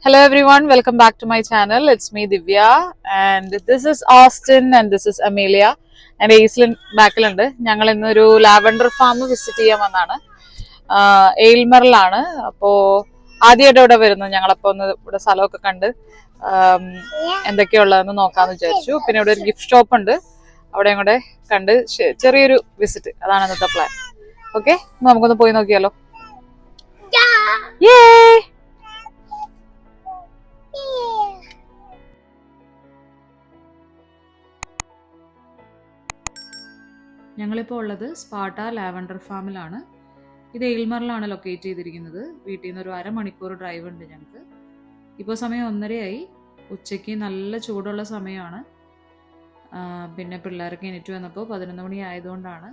Hello everyone, welcome back to my channel. It's me Divya and this is Austin and this is Amelia and Aislinn backലുണ്ട്. ഞങ്ങൾ ഇന്നൊരു lavender farm visit ചെയ്യാൻ വന്നാണ്. എയിൽമറിലാണ്. അപ്പോൾ ആദ്യമായിട്ട് ഇവിടെ വരുന്നത്. ഞങ്ങളപ്പോൾ ഒന്ന് ഇവിടെ സ്ഥലമൊക്കെ കണ്ട് എന്തൊക്കെയുള്ളതെന്ന് നോക്കാമെന്ന് വിചാരിച്ചു. പിന്നെ ഇവിടെ ഒരു ഗിഫ്റ്റ് ഷോപ്പ് ഉണ്ട്, അവിടെയും കൂടെ കണ്ട് ചെറിയൊരു വിസിറ്റ്, അതാണ് ഇന്നത്തെ പ്ലാൻ. ഓക്കെ, നമുക്കൊന്ന് പോയി നോക്കിയാലോ. ഞങ്ങളിപ്പോൾ ഉള്ളത് സ്പാർട്ട ലാവൻഡർ ഫാമിലാണ്. ഇത് എയിൽമറിലാണ് ലൊക്കേറ്റ് ചെയ്തിരിക്കുന്നത്. വീട്ടിൽ നിന്ന് ഒരു അരമണിക്കൂർ ഡ്രൈവ് ഉണ്ട് ഞങ്ങൾക്ക്. ഇപ്പോൾ സമയം 1:30 ഉച്ചയ്ക്ക് നല്ല ചൂടുള്ള സമയമാണ്. പിന്നെ പിള്ളേർക്ക് എണീറ്റ് വന്നപ്പോൾ 11 മണി ആയതുകൊണ്ടാണ്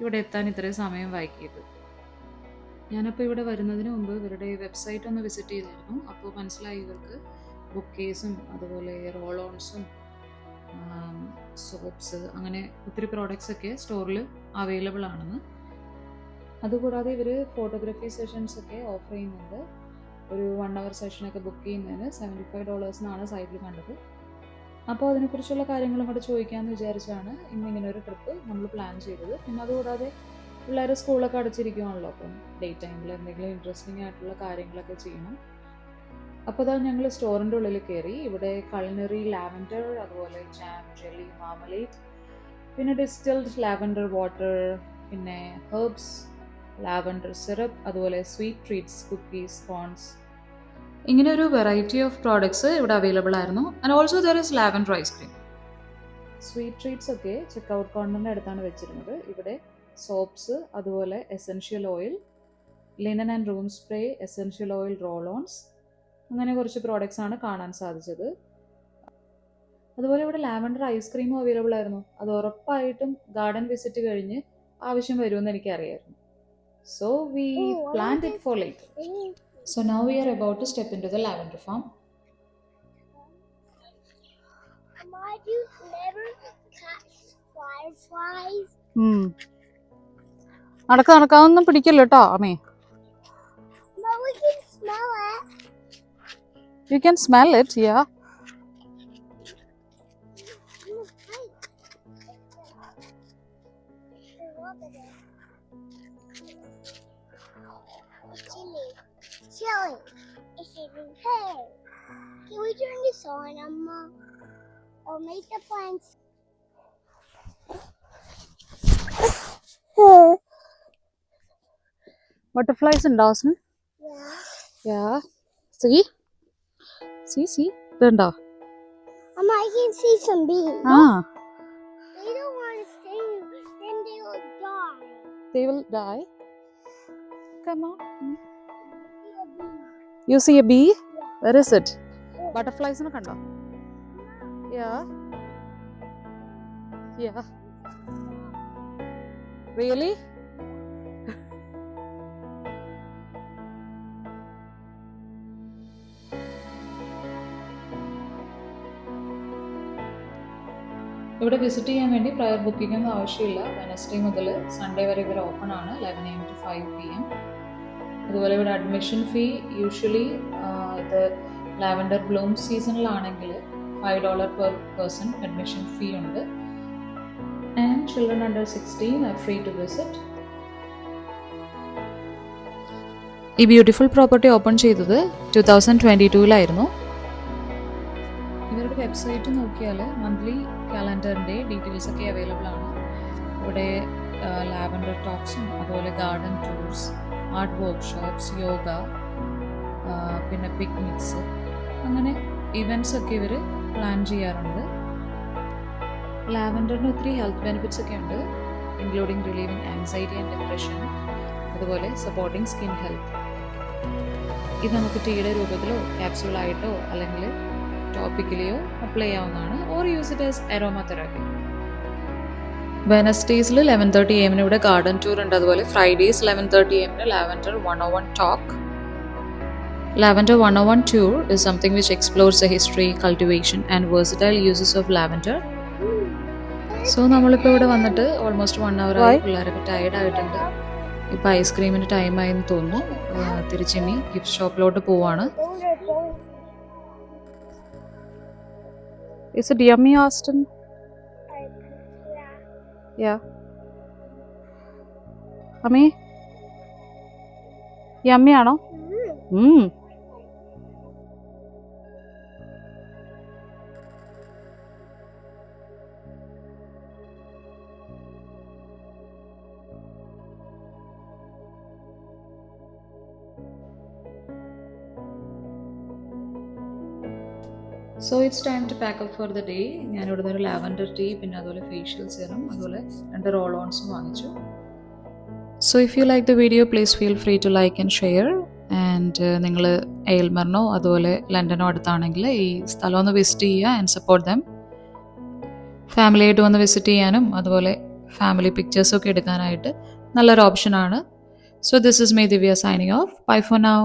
ഇവിടെ എത്താൻ ഇത്രയും സമയം വൈകിയത്. ഞാനപ്പോൾ ഇവിടെ വരുന്നതിന് മുമ്പ് ഇവരുടെ വെബ്സൈറ്റ് ഒന്ന് വിസിറ്റ് ചെയ്തിരുന്നു. അപ്പോൾ മനസ്സിലായി ഇവർക്ക് ബുക്കേസും അതുപോലെ റോൾ ഓൺസും സോപ്സ് അങ്ങനെ ഒത്തിരി പ്രോഡക്റ്റ്സ് ഒക്കെ സ്റ്റോറിൽ അവൈലബിൾ ആണെന്ന്. അതുകൂടാതെ ഇവർ ഫോട്ടോഗ്രാഫി സെഷൻസ് ഒക്കെ ഓഫർ ചെയ്യുന്നുണ്ട്. ഒരു 1 hour സെഷനൊക്കെ ബുക്ക് ചെയ്യുന്നതിന് $75 സൈറ്റിൽ കണ്ടത്. അപ്പോൾ അതിനെക്കുറിച്ചുള്ള കാര്യങ്ങളും കൂടെ ചോദിക്കാമെന്ന് വിചാരിച്ചാണ് ഇന്നിങ്ങനെ ഒരു ട്രിപ്പ് നമ്മൾ പ്ലാൻ ചെയ്തത്. പിന്നെ അതുകൂടാതെ പിള്ളേർ സ്കൂളൊക്കെ അടച്ചിരിക്കുകയാണല്ലോ, അപ്പം ഡേ ടൈമിൽ എന്തെങ്കിലും ഇൻട്രസ്റ്റിംഗ് ആയിട്ടുള്ള കാര്യങ്ങളൊക്കെ ചെയ്യണം. അപ്പോൾ അതാ ഞങ്ങൾ സ്റ്റോറിൻ്റെ ഉള്ളിൽ കയറി. ഇവിടെ കൾനറി ലാവൻഡർ, അതുപോലെ ജാം, ജെല്ലി, മാർമലേഡ്, പിന്നെ ഡിസ്റ്റിൽഡ് ലാവൻഡർ വാട്ടർ, പിന്നെ ഹെർബ്സ്, ലാവൻഡർ സിറപ്പ്, അതുപോലെ സ്വീറ്റ് ട്രീറ്റ്സ്, കുക്കീസ്, കോൺസ്, ഇങ്ങനെ ഒരു വെറൈറ്റി ഓഫ് പ്രോഡക്ട്സ് ഇവിടെ അവൈലബിൾ ആയിരുന്നു. And also there is lavender ice cream. Sweet treats ഒക്കെ ചെക്കൗട്ട് കൗണ്ടറിൻ്റെ അടുത്താണ് വെച്ചിരുന്നത്. ഇവിടെ സോപ്സ്, അതുപോലെ essential oil, linen and room spray, essential oil roll ons, അങ്ങനെ കുറച്ച് പ്രോഡക്റ്റ്സ് ആണ് കാണാൻ സാധിച്ചത്. അതുപോലെ ഇവിടെ ലാവൻഡർ ഐസ്ക്രീമും അവൈലബിൾ ആയിരുന്നു. അത് ഉറപ്പായിട്ടും ഗാർഡൻ വിസിറ്റ് കഴിഞ്ഞ് ആവശ്യം വരുമെന്ന് എനിക്കറിയായിരുന്നു. So we planned it for later. So now we are about to step in to the lavender farm. നടക്കാതൊന്നും പിടിക്കല്ലോ കേട്ടോ അമ്മേ. You can smell it, yeah. Chili. Hey, can we turn this on, Amma? Or make the plants? Butterflies in Dawson? Yeah. See? See? Dunda. Amma, I can see some bees. They don't want to stay, then they will die. They will die? Come on. You see a bee? Yeah. Where is it? Yeah. Butterflies in Kanda? Yeah. Yeah. Really? ഇവിടെ visit ചെയ്യാൻ വേണ്ടി prayer booking ഒന്നും ആവശ്യമില്ല. Wednesday മുതൽ Sunday വരെ ഇവർ open ആണ്, 11 AM to 5 PM. അതുപോലെ ഇവിടെ അഡ്മിഷൻ ഫീ യൂഷ്വലി ഇത് ലാവൻഡർ ബ്ലൂം സീസണിലാണെങ്കിൽ $5 per person അഡ്മിഷൻ ഫീ ഉണ്ട്. And children under 16 are free to visit. ഈ ബ്യൂട്ടിഫുൾ പ്രോപ്പർട്ടി ഓപ്പൺ ചെയ്തത് 2022 ഇവരുടെ വെബ്സൈറ്റ് നോക്കിയാൽ മന്ത്ലി കാലണ്ടറിൻ്റെ ഡീറ്റെയിൽസ് ഒക്കെ അവൈലബിൾ ആണ്. ഇവിടെ ലാവൻഡർ ടോക്സും അതുപോലെ garden tours, art workshops, yoga, പിന്നെ പിക്നിക്സ്, അങ്ങനെ ഇവൻറ്റ്സ് ഒക്കെ ഇവർ പ്ലാൻ ചെയ്യാറുണ്ട്. ലാവൻഡറിന് ഒത്തിരി ഹെൽത്ത് ബെനിഫിറ്റ്സ് ഒക്കെ ഉണ്ട്, including relieving anxiety and depression, അതുപോലെ സപ്പോർട്ടിങ് സ്കിൻ ഹെൽത്ത്. ഇത് നമുക്ക് ടീയുടെ രൂപത്തിലോ ക്യാപ്സ്യൂളായിട്ടോ അല്ലെങ്കിൽ ടോപ്പിക്കലിയോ അപ്ലൈ ചെയ്യാവുന്നതാണ്. Or use it as aromatherapy. വെനസ്ഡേയ്സിൽ 11:30 AM ഇവിടെ ഗാർഡൻ ടൂർ ഉണ്ട്. അതുപോലെ Fridays 11:30 AM lavender 101 talk. Lavender 101 tour is something which explores the history, cultivation and versatile uses of lavender. So നമ്മളിപ്പോൾ ഇവിടെ വന്നിട്ട് ഓൾമോസ്റ്റ് 1 hour ആയി. പിള്ളേരൊക്കെ ടയർഡ് ആയിട്ടുണ്ട്. ഇപ്പോൾ ഐസ്ക്രീമിൻ്റെ ടൈമായെന്ന് തോന്നുന്നു. തിരിച്ചിനി ഗിഫ്റ്റ് ഷോപ്പിലോട്ട് പോവാണ്. Is it yummy, Austin? Yeah. Ami? Yummy ആണോ? So it's time to pack up for the day. ഞാനിവിടെ ഒരു ലാവൻഡർ ടീ, പിന്നെ അതുപോലെ ഫേഷ്യൽ സെറം, അതുപോലെ 2 റോൾ ഓൺസും വാങ്ങിച്ചു. So if you like the video, please feel free to like and share. And നിങ്ങൾ എയിൽമറിനോ അതുപോലെ ലണ്ടനോ അടുത്താണെങ്കിൽ ഈ സ്ഥലം ഒന്ന് വിസിറ്റ് ചെയ്യുക ആൻഡ് സപ്പോർട്ട് ദം. ഫാമിലിയായിട്ട് വന്ന് വിസിറ്റ് ചെയ്യാനും അതുപോലെ ഫാമിലി പിക്ചേഴ്സൊക്കെ എടുക്കാനായിട്ട് നല്ലൊരു ഓപ്ഷനാണ്. So this is me, Divya, signing off. Bye for now.